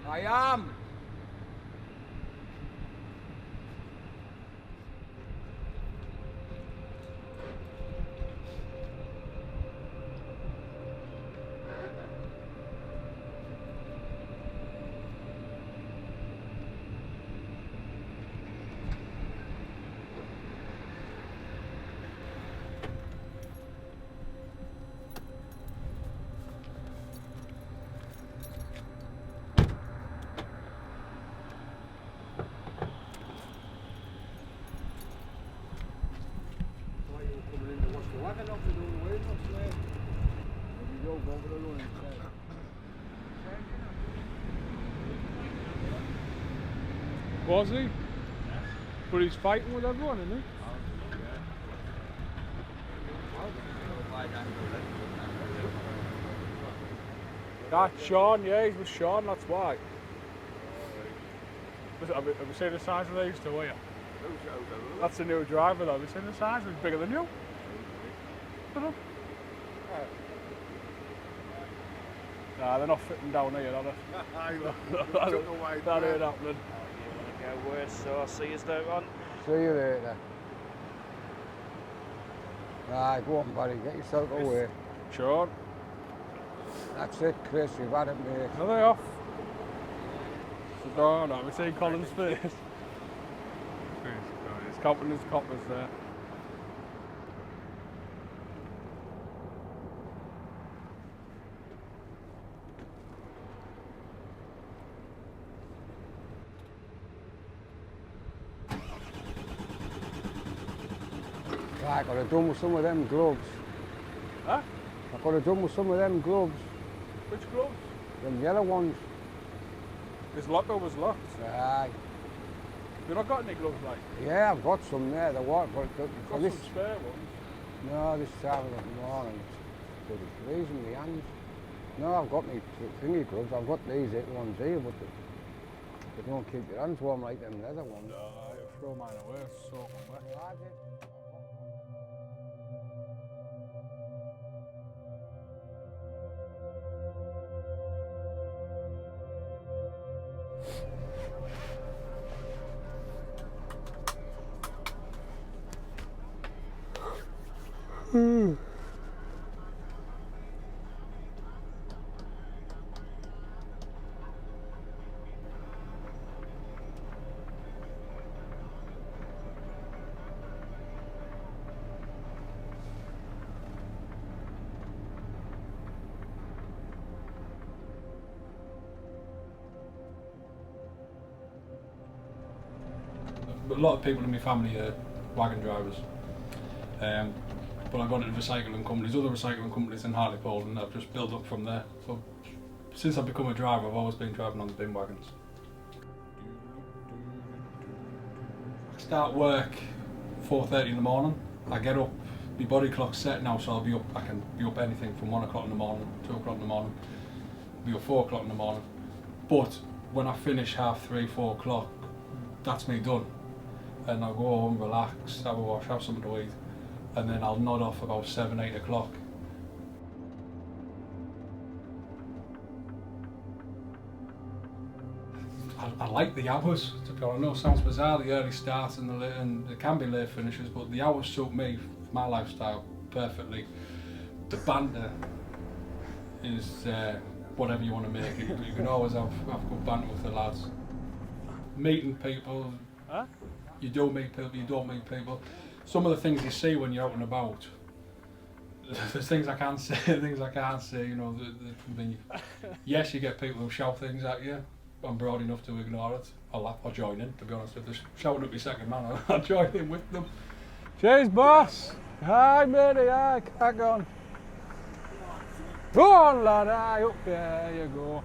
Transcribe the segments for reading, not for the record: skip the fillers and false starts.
I am. Was he? But he's fighting with everyone, isn't he? That's Sean, yeah, he's with Sean, that's why. Have you seen the size of these two here? That's the new driver though, have you seen the size? He's bigger than you. Look at him. Nah, they're not fitting down here, are they? That ain't happening. Go worse, so I'll see you later on. See you later. Right, go on, buddy, get yourself away. Sean. That's it, Chris, you've had it, mate. Are they off? No, no, we've seen Colin's face. He's copping his coppers there. I could have done with some of them gloves. Huh? I could have done with some of them gloves. Which gloves? Them yellow ones. His locker was locked. Aye. You not got any gloves like? Yeah, I've got some there, the what, but Got this, some spare ones. no, this time of the morning, it's freezing my hands. No, I've got my thingy gloves, I've got these ones here, but they don't keep your hands warm like them leather ones. No, I throw mine away, soak them wet. A lot of people in my family are wagon drivers, but I got into recycling companies, other recycling companies in Hartlepool, and I've just built up from there. So since I've become a driver, I've always been driving on the bin wagons. I start work 4:30 in the morning. I get up, my body clock's set now, so I can be up anything from 1 o'clock in the morning, 2 o'clock in the morning, be up 4 o'clock in the morning. But when I finish 3:30, 4 o'clock, that's me done. And I'll go home, relax, have a wash, have something to eat, and then I'll nod off about 7, 8 o'clock. I like the hours, to be honest. I know it sounds bizarre, the early starts and it can be late finishes, but the hours suit me, my lifestyle, perfectly. The banter is whatever you want to make it. You can always have good banter with the lads. Meeting people. Huh? You do meet people, you don't meet people. Some of the things you see when you're out and about, there's things I can say, things I can't say, you know. Yes, you get people who shout things at you. I'm broad enough to ignore it. I'll laugh or join in, to be honest. If they're shouting at me second man, I'll join in with them. Cheers, boss. Hi, matey, hi, crack on. Go on, lad, hi, up there you go.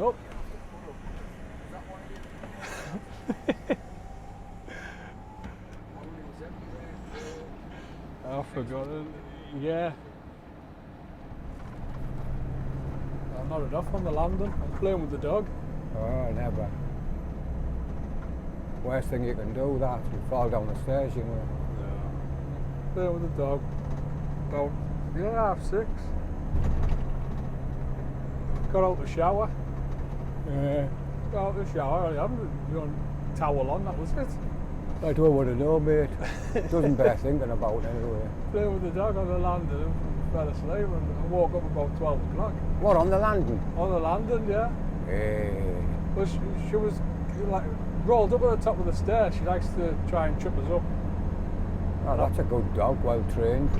Up. I forgot it. Yeah. I'm not enough on the landing. I'm playing with the dog. Oh, never. Worst thing you can do, that, you fall down the stairs, you know. Yeah. Playing with the dog. About 6:30. Got out the shower. Got out the shower, I hadn't your towel on, that was it. I don't want to know, mate. Doesn't bear thinking about anyway. Playing with the dog on the landing and fell asleep and I woke up about 12 o'clock. What, on the landing? On the landing, yeah. Hey. But she was like rolled up at the top of the stairs. She likes to try and trip us up. Oh, that's a good dog, well trained.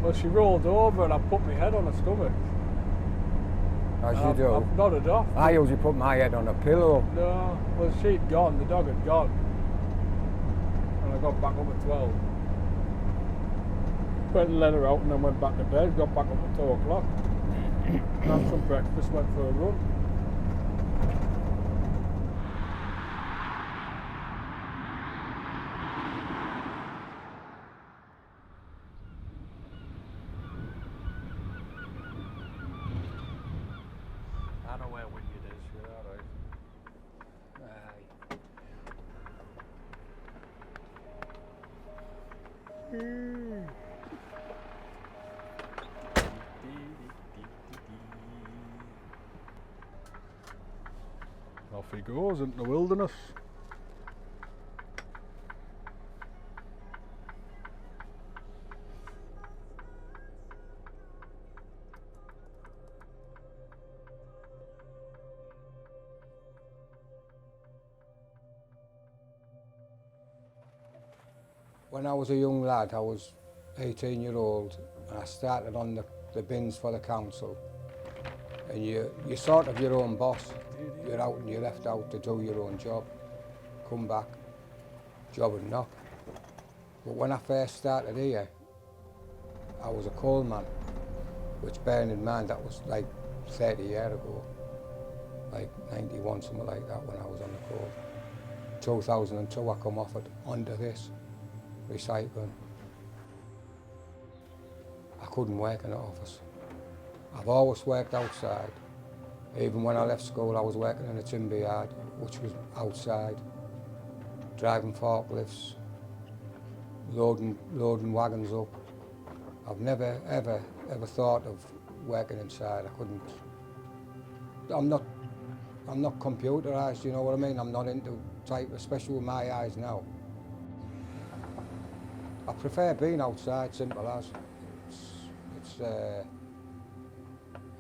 Well, she rolled over and I put my head on her stomach. As you do. I've nodded off. I usually put my head on a pillow. No, well, she'd gone, the dog had gone. And I got back up at 12. Went and let her out and then went back to bed, got back up at 2 o'clock. Had some breakfast, went for a run. I know where Wynyard is, you're alright. Off he goes into the wilderness. When I was a young lad, I was 18-year-old, and I started on the bins for the council. And you're sort of your own boss. You're out and you're left out to do your own job. Come back, job and knock. But when I first started here, I was a coalman, which bearing in mind that was like 30 years ago, like 91, something like that when I was on the coal. 2002 I come off it under this, recycling. I couldn't work in the office. I've always worked outside. Even when I left school, I was working in a timber yard, which was outside, driving forklifts, loading wagons up. I've never, ever thought of working inside. I couldn't. I'm not computerised, you know what I mean? I'm not into type, especially with my eyes now. I prefer being outside, simple as.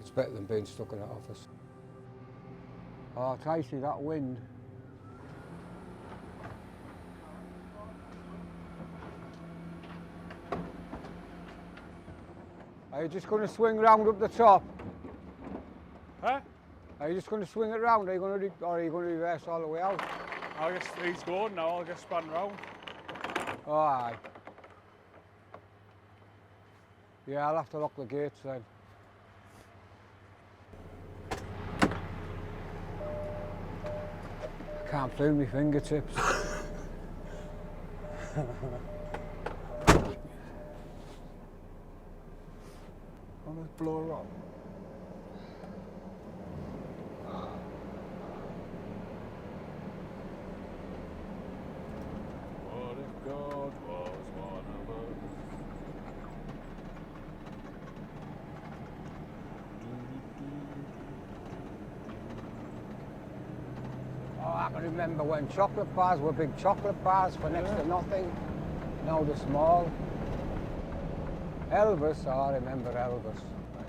It's better than being stuck in an office. Oh, Tracy, that wind. Are you just going to swing round up the top? Huh? Are you just going to swing it round? Or are you going to reverse all the way out? I guess he's going now, I'll get spun round. Oh, aye. Yeah, I'll have to lock the gates then. I can't feel my fingertips. On this blower up. What if God was one of us? Oh, I can remember when chocolate bars were big chocolate bars for next to nothing. Now they're small. Elvis, oh, I remember Elvis.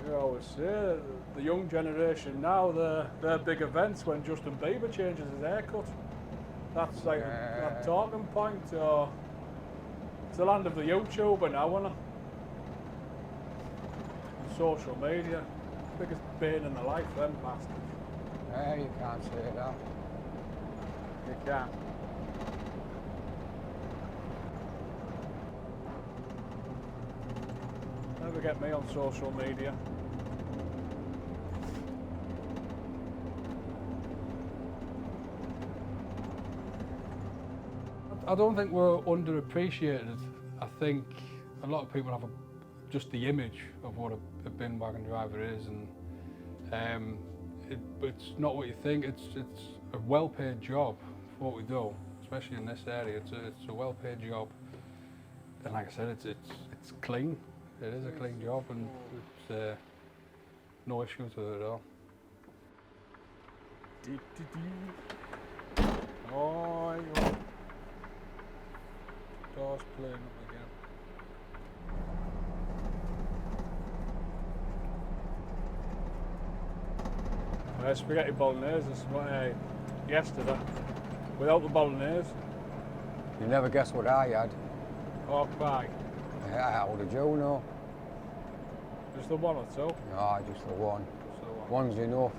I always say the young generation now, their big events when Justin Bieber changes his haircut. That's like that talking point. It's the land of the YouTuber now, isn't it? Social media, biggest bane in the life, them bastards. You can't say that. You can. Never get me on social media. I don't think we're underappreciated. I think a lot of people have just the image of what a bin wagon driver is, and it's not what you think. It's a well-paid job for what we do, especially in this area. It's a well-paid job, and like I said, it's clean. It is a clean job, and it's no issues with it at all. Oh, doors playing up again. Spaghetti bolognese yesterday, without the bolognese. You never guess what I had. Pork pie. How did you know? Just the one or two? No, just the one. Just the one. One's enough.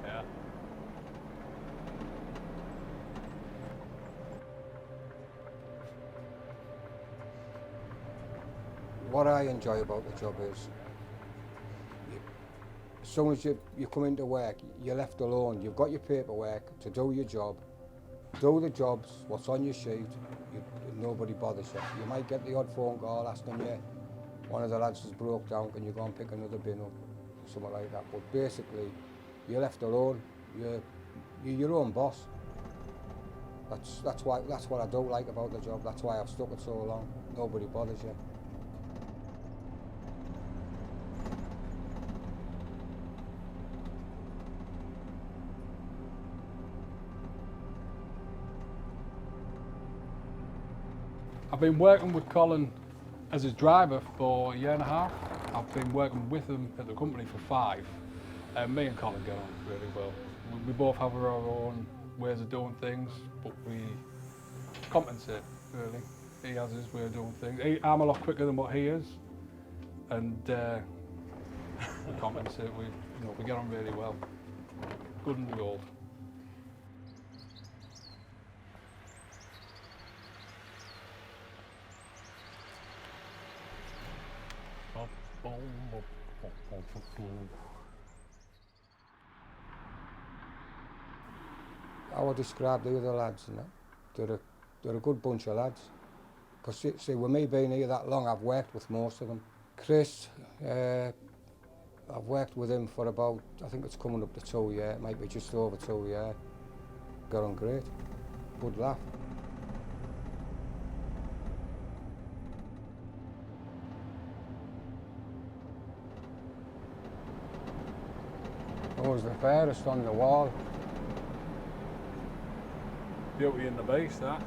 Yeah. What I enjoy about the job is, as soon as you come into work, you're left alone. You've got your paperwork to do your job, do the jobs, what's on your sheet, nobody bothers you. You might get the odd phone call asking you, one of the lads has broke down, can you go and pick another bin up, something like that. But basically, you're left alone. You're your own boss. That's what I don't like about the job. That's why I've stuck it so long. Nobody bothers you. I've been working with Colin as his driver for a year and a half. I've been working with him at the company for 5. And me and Colin get on really well. We both have our own ways of doing things, but we compensate, really. He has his way of doing things. I'm a lot quicker than what he is, and we compensate. We get on really well. Good in the old. I would describe the other lads, you know. They're a good bunch of lads. Because see, with me being here that long, I've worked with most of them. Chris, I've worked with him for about, I think it's coming up to 2 years, it might be just over 2 years. Got on great, good laugh. Who was the fairest on the wall? Beauty and the Beast, that.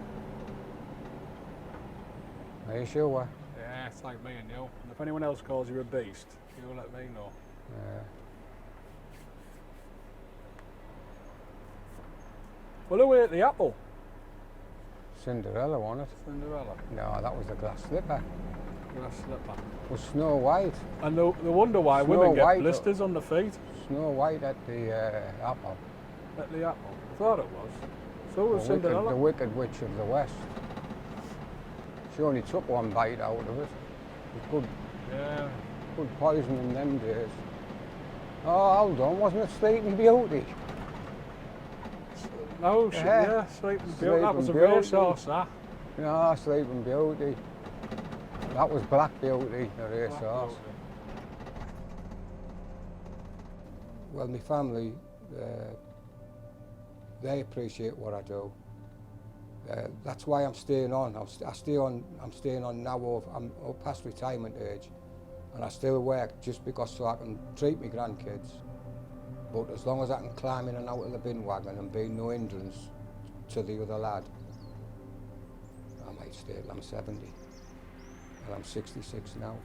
Are you sure? Yeah, it's like me and you. And if anyone else calls you a beast, you let me know. Yeah. Well, who ate the apple? Cinderella, wasn't it? Cinderella. No, that was the glass slipper. Glass slipper. It was Snow White. And the wonder why Snow women get White, blisters on the feet. Snow White at the apple. At the apple. I thought it was. So was Cinderella. The Wicked Witch of the West. She only took one bite out of it. It was good poison in them days. Oh, hold on, wasn't it Sleeping Beauty? No, yeah, Sleeping Beauty. That was a racehorse, that. No, Sleeping Beauty. That was Black Beauty, the racehorse. Well, my family, they appreciate what I do. That's why I'm staying on. I'm staying on now. I'm past retirement age, and I still work just because so I can treat my grandkids. But as long as I can climb in and out of the bin wagon and be no hindrance to the other lad, I might stay till I'm 70, and I'm 66 now.